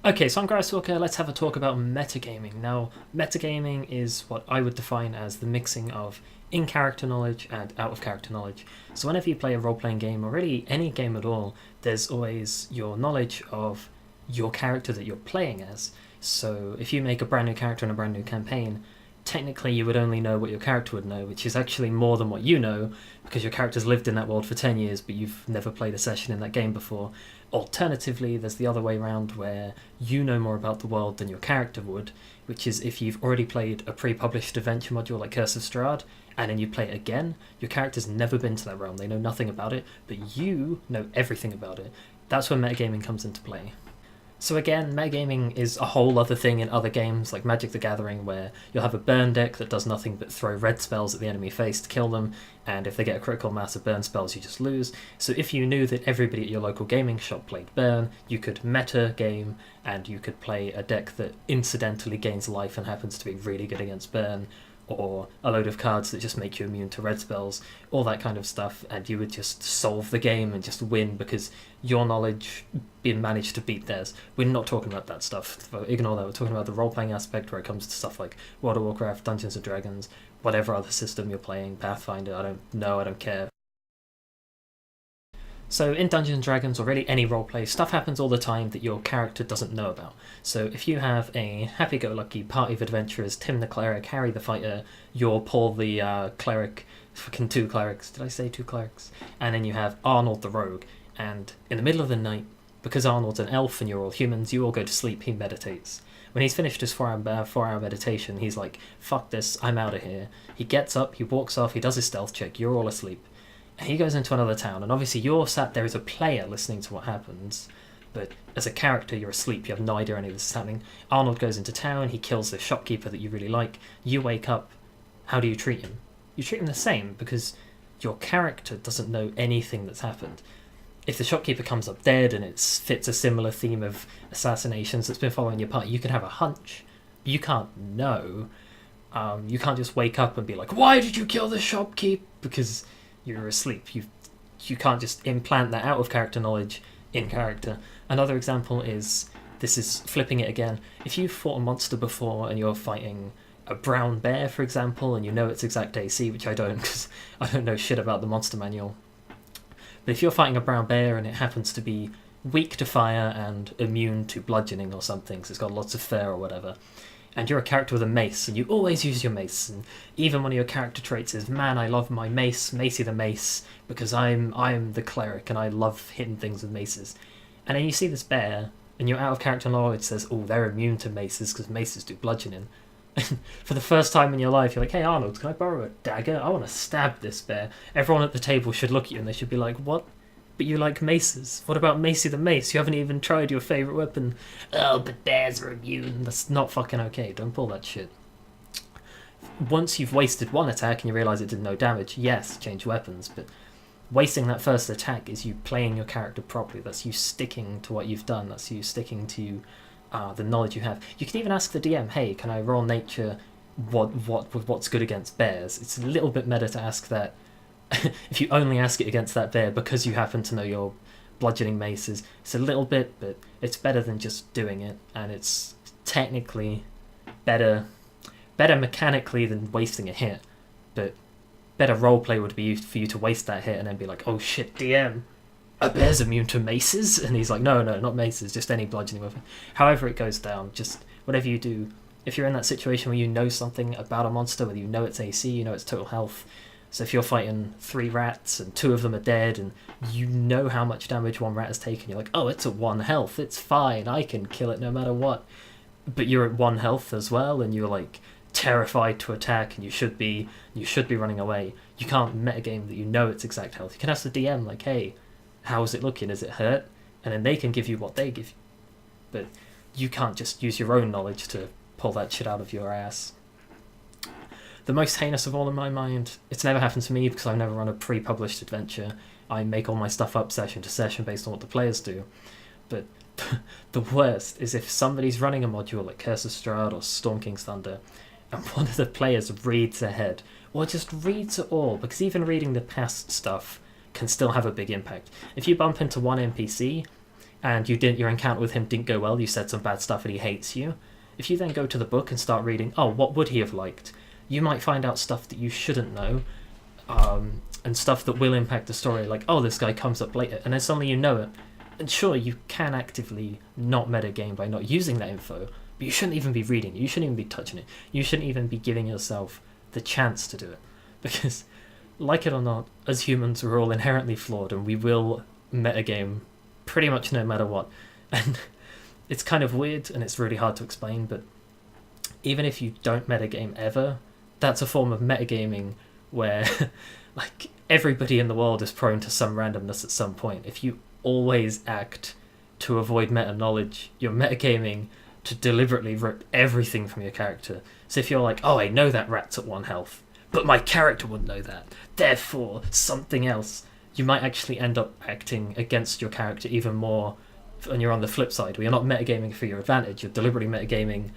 Okay, so I'm Grasswalker. Let's have a talk about metagaming. Now, metagaming is what I would define as the mixing of in-character knowledge and out-of-character knowledge. So whenever you play a role-playing game, or really any game at all, there's always your knowledge of your character that you're playing as. So if you make a brand new character in a brand new campaign, technically you would only know what your character would know, which is actually more than what you know, because your character's lived in that world for 10 years, but you've never played a session in that game before. Alternatively, there's the other way around where you know more about the world than your character would, which is if you've already played a pre-published adventure module like Curse of Strahd, and then you play it again, your character's never been to that realm, they know nothing about it, but you know everything about it. That's where metagaming comes into play. So again, metagaming is a whole other thing in other games like Magic the Gathering, where you'll have a burn deck that does nothing but throw red spells at the enemy face to kill them, and if they get a critical mass of burn spells you just lose. So if you knew that everybody at your local gaming shop played burn, you could meta game, and you could play a deck that incidentally gains life and happens to be really good against burn, or a load of cards that just make you immune to red spells, all that kind of stuff, and you would just solve the game and just win because your knowledge managed to beat theirs. We're not talking about that stuff, ignore that. We're talking about the role-playing aspect where it comes to stuff like World of Warcraft, Dungeons & Dragons, whatever other system you're playing, Pathfinder, I don't know, I don't care. So in Dungeons & Dragons, or really any roleplay, stuff happens all the time that your character doesn't know about. So if you have a happy-go-lucky party of adventurers, Tim the cleric, Harry the fighter, you're Paul the cleric, fucking two clerics, did I say two clerics? And then you have Arnold the rogue, and in the middle of the night, because Arnold's an elf and you're all humans, you all go to sleep, he meditates. When he's finished his 4-hour meditation, he's like, fuck this, I'm out of here. He gets up, he walks off, he does his stealth check, you're all asleep. He goes into another town, and obviously you're sat there as a player listening to what happens, but as a character you're asleep, you have no idea any of this is happening. Arnold goes into town, he kills the shopkeeper that you really like, you wake up, how do you treat him? You treat him the same, because your character doesn't know anything that's happened. If the shopkeeper comes up dead and it fits a similar theme of assassinations that's been following your party, you can have a hunch, but you can't know. You can't just wake up and be like, why did you kill the shopkeep? Because you're asleep. You can't just implant that out of character knowledge in character. Another example is, this is flipping it again, if you've fought a monster before and you're fighting a brown bear, for example, and you know its exact AC, which I don't because I don't know shit about the monster manual. But if you're fighting a brown bear and it happens to be weak to fire and immune to bludgeoning or something, so it's got lots of fur or whatever, and you're a character with a mace, and you always use your mace, and even one of your character traits is, man, I love my mace, Macy the mace, because I'm the cleric, and I love hitting things with maces. And then you see this bear, and your out of character knowledge says, oh, they're immune to maces, because maces do bludgeoning. And for the first time in your life, you're like, hey Arnold, can I borrow a dagger? I want to stab this bear. Everyone at the table should look at you, and they should be like, what? But you like maces. What about Macy the mace? You haven't even tried your favourite weapon. Oh, but bears are immune. That's not fucking okay. Don't pull that shit. Once you've wasted one attack and you realise it did no damage, yes, change weapons, but wasting that first attack is you playing your character properly. That's you sticking to what you've done. That's you sticking to the knowledge you have. You can even ask the DM, hey, can I roll nature what's good against bears? It's a little bit meta to ask that. If you only ask it against that bear because you happen to know your bludgeoning maces, it's a little bit, but it's better than just doing it, and it's technically better mechanically than wasting a hit, but better roleplay would be for you to waste that hit and then be like, oh shit, DM, a bear's immune to maces? And he's like, no, not maces, just any bludgeoning weapon. However it goes down, just whatever you do, if you're in that situation where you know something about a monster, whether you know its AC, you know its total health. So if you're fighting 3 rats and 2 of them are dead and you know how much damage one rat has taken, you're like, oh, it's at 1 health, it's fine, I can kill it no matter what. But you're at 1 health as well, and you're like terrified to attack, and you should be running away. You can't metagame that you know its exact health. You can ask the DM, like, hey, how's it looking? Is it hurt? And then they can give you what they give you. But you can't just use your own knowledge to pull that shit out of your ass. The most heinous of all in my mind, it's never happened to me because I've never run a pre-published adventure. I make all my stuff up session to session based on what the players do. But the worst is if somebody's running a module like Curse of Strahd or Storm King's Thunder, and one of the players reads ahead, or just reads it all, because even reading the past stuff can still have a big impact. If you bump into one NPC and your encounter with him didn't go well, you said some bad stuff and he hates you. If you then go to the book and start reading, oh, what would he have liked? You might find out stuff that you shouldn't know, and stuff that will impact the story, like, oh, this guy comes up later, and then suddenly you know it. And sure, you can actively not metagame by not using that info, but you shouldn't even be reading it, you shouldn't even be touching it, you shouldn't even be giving yourself the chance to do it. Because, like it or not, as humans, we're all inherently flawed, and we will metagame pretty much no matter what. And it's kind of weird, and it's really hard to explain, but even if you don't metagame ever, that's a form of metagaming where like everybody in the world is prone to some randomness at some point. If you always act to avoid meta knowledge, you're metagaming to deliberately rip everything from your character. So if you're like, oh, I know that rat's at 1 health, but my character wouldn't know that, therefore something else, you might actually end up acting against your character even more. And you're on the flip side, where you're not metagaming for your advantage, you're deliberately metagaming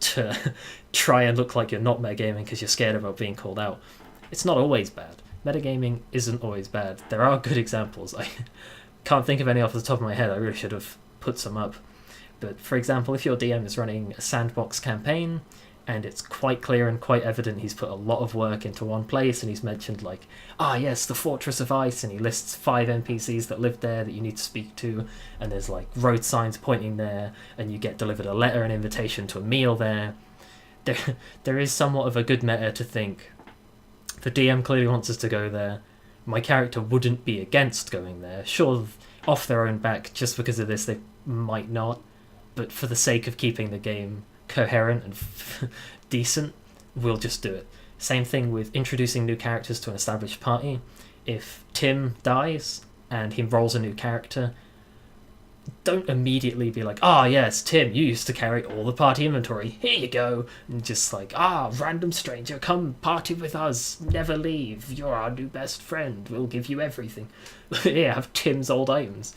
to try and look like you're not metagaming because you're scared about being called out. It's not always bad. Metagaming isn't always bad. There are good examples. I can't think of any off the top of my head. I really should have put some up. But for example, if your DM is running a sandbox campaign, and it's quite clear and quite evident he's put a lot of work into one place, and he's mentioned like, yes, the Fortress of Ice, and he lists 5 NPCs that live there that you need to speak to, and there's like road signs pointing there, and you get delivered a letter, an invitation to a meal there. There is somewhat of a good meta to think, the DM clearly wants us to go there, my character wouldn't be against going there. Sure, off their own back, just because of this they might not, but for the sake of keeping the game coherent and decent, we'll just do it. Same thing with introducing new characters to an established party. If Tim dies and he rolls a new character, don't immediately be like, yes, Tim, you used to carry all the party inventory, here you go, and just like, random stranger, come party with us, never leave, you're our new best friend, we'll give you everything. Here, have Tim's old items.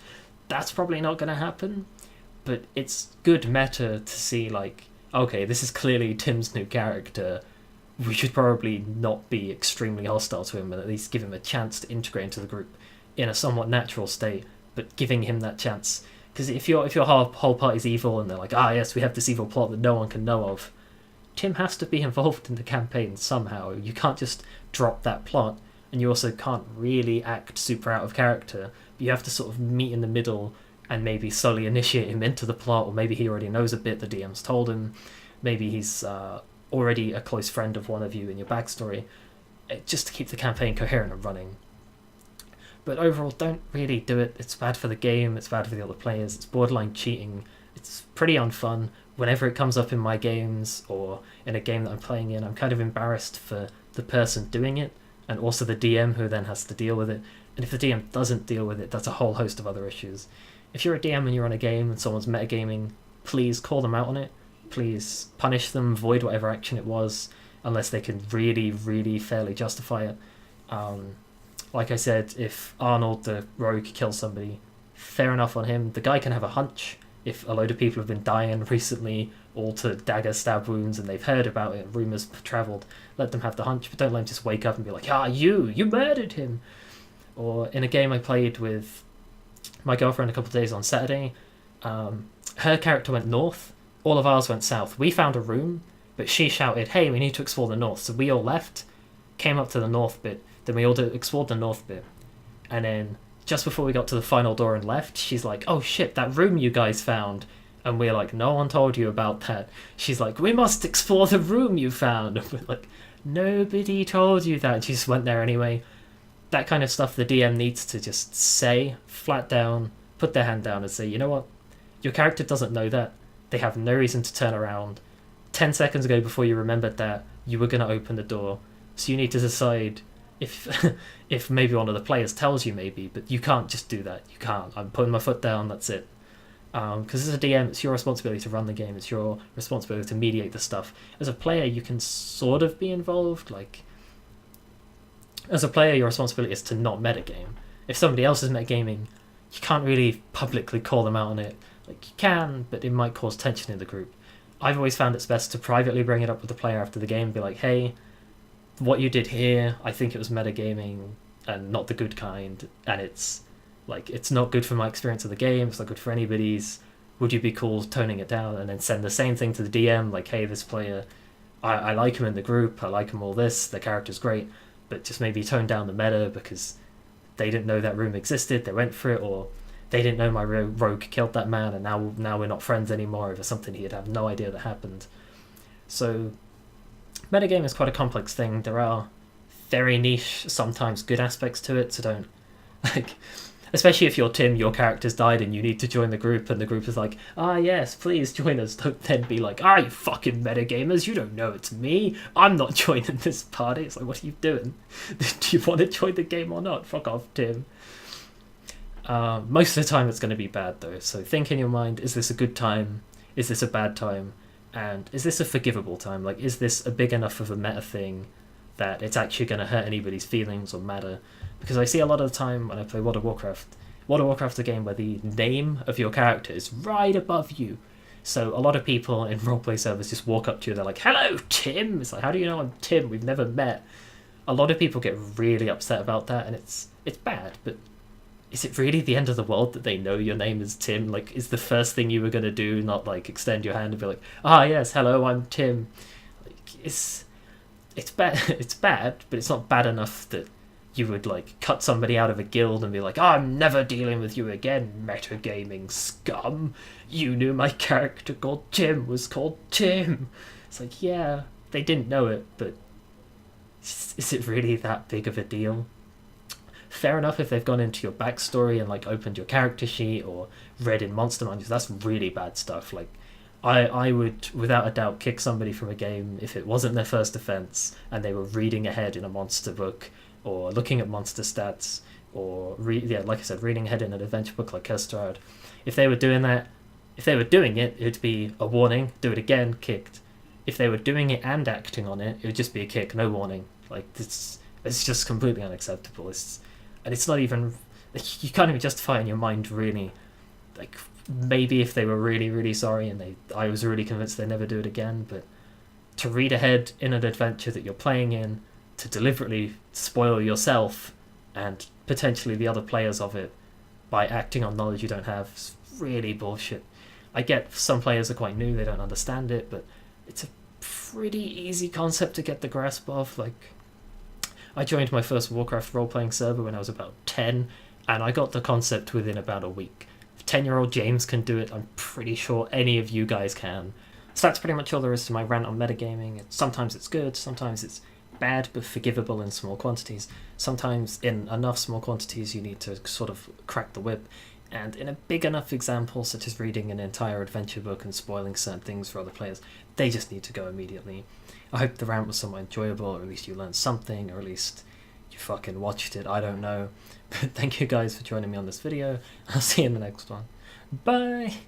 That's probably not going to happen, but it's good meta to see like, okay, this is clearly Tim's new character, we should probably not be extremely hostile to him, but at least give him a chance to integrate into the group in a somewhat natural state, but giving him that chance. Because if your whole party's evil and they're like, yes, we have this evil plot that no one can know of, Tim has to be involved in the campaign somehow. You can't just drop that plot, and you also can't really act super out of character. You have to sort of meet in the middle and maybe slowly initiate him into the plot, or maybe he already knows a bit, the DM's told him, maybe he's already a close friend of one of you in your backstory, just to keep the campaign coherent and running. But overall, don't really do it. It's bad for the game, it's bad for the other players, it's borderline cheating, it's pretty unfun. Whenever it comes up in my games, or in a game that I'm playing in, I'm kind of embarrassed for the person doing it, and also the DM who then has to deal with it. And if the DM doesn't deal with it, that's a whole host of other issues. If you're a DM and you're on a game and someone's metagaming, please call them out on it. Please punish them, void whatever action it was, unless they can really, really fairly justify it. Like I said, if Arnold the rogue kills somebody, fair enough on him. The guy can have a hunch. If a load of people have been dying recently, all to dagger stab wounds, and they've heard about it, rumours travelled, let them have the hunch, but don't let them just wake up and be like, you murdered him. Or in a game I played with my girlfriend a couple of days on Saturday, her character went north, all of ours went south. We found a room, but she shouted, hey, we need to explore the north. So we all left, came up to the north bit, then we all explored the north bit, and then just before we got to the final door and left, she's like, oh shit, that room you guys found. And we're like, no one told you about that. She's like, we must explore the room you found. And we're like, nobody told you that. And she just went there anyway. That kind of stuff the DM needs to just say, flat down, put their hand down and say, you know what? Your character doesn't know that. They have no reason to turn around. 10 seconds ago, before you remembered that, you were going to open the door. So you need to decide if maybe one of the players tells you maybe, but you can't just do that. You can't. I'm putting my foot down, that's it. Because as a DM, it's your responsibility to run the game. It's your responsibility to mediate the stuff. As a player, you can sort of be involved. Like, as a player, your responsibility is to not metagame. If somebody else is metagaming, you can't really publicly call them out on it. Like, you can, but it might cause tension in the group. I've always found it's best to privately bring it up with the player after the game and be like, hey, what you did here, I think it was metagaming and not the good kind, and it's Like, it's not good for my experience of the game, it's not good for anybody's. Would you be cool toning it down? And then send the same thing to the DM, like, hey, this player, I like him in the group, I like him all this, the character's great, but just maybe tone down the meta because they didn't know that room existed, they went for it, or they didn't know my rogue killed that man, and now we're not friends anymore over something he'd have no idea that happened. So, metagame is quite a complex thing. There are very niche, sometimes good aspects to it, so don't, like, especially if you're Tim, your character's died and you need to join the group, and the group is like, yes, please join us. Don't then be like, you fucking metagamers, you don't know it's me. I'm not joining this party. It's like, what are you doing? Do you want to join the game or not? Fuck off, Tim. Most of the time it's going to be bad, though. So think in your mind, is this a good time? Is this a bad time? And is this a forgivable time? Like, is this a big enough of a meta thing that it's actually going to hurt anybody's feelings or matter? Because I see a lot of the time when I play World of Warcraft's a game where the name of your character is right above you. So a lot of people in roleplay servers just walk up to you, they're like, hello, Tim! It's like, how do you know I'm Tim? We've never met. A lot of people get really upset about that, and it's bad, but is it really the end of the world that they know your name is Tim? Like, is the first thing you were going to do not, like, extend your hand and be like, yes, hello, I'm Tim? Like, it's bad, it's bad, but it's not bad enough that you would, like, cut somebody out of a guild and be like, I'm never dealing with you again, metagaming scum. You knew my character called Tim was called Tim. It's like, yeah, they didn't know it, but is it really that big of a deal? Fair enough if they've gone into your backstory and, like, opened your character sheet or read in monster manuals. That's really bad stuff. Like, I would without a doubt kick somebody from a game if it wasn't their first offense and they were reading ahead in a monster book or looking at monster stats or like I said, reading ahead in an adventure book like Cursed. If they were doing that, if they were doing it, it'd be a warning, do it again, kicked. If they were doing it and acting on it, it would just be a kick, no warning. Like, it's just completely unacceptable. And it's not even, you can't even justify in your mind, really. Like, maybe if they were really, really sorry and I was really convinced they'd never do it again, but to read ahead in an adventure that you're playing in, to deliberately spoil yourself and potentially the other players of it by acting on knowledge you don't have, is really bullshit. I get some players are quite new, they don't understand it, but it's a pretty easy concept to get the grasp of. Like, I joined my first Warcraft role-playing server when I was about 10, and I got the concept within about a week. If 10-year-old James can do it, I'm pretty sure any of you guys can. So that's pretty much all there is to my rant on metagaming. Sometimes it's good, sometimes it's bad but forgivable in small quantities. Sometimes in enough small quantities you need to sort of crack the whip. And in a big enough example, such as reading an entire adventure book and spoiling certain things for other players, they just need to go immediately. I hope the rant was somewhat enjoyable, or at least you learned something, or at least you fucking watched it, I don't know. But thank you guys for joining me on this video. I'll see you in the next one. Bye!